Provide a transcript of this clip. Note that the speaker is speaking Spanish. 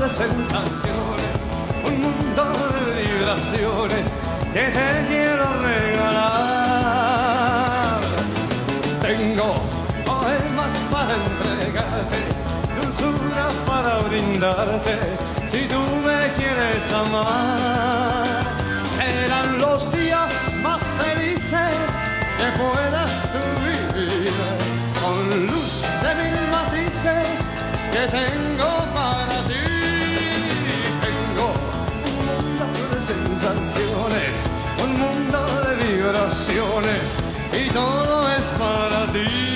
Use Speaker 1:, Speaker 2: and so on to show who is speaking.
Speaker 1: de sensaciones, un mundo de vibraciones que te quiero regalar. Tengo poemas para entregarte, dulzura para brindarte, si tú me quieres amar. Serán los días más felices que puedas tú vivir, con luz de mil matices que tengo para ti. Tengo un mundo de sensaciones, un mundo de vibraciones, y todo es para ti.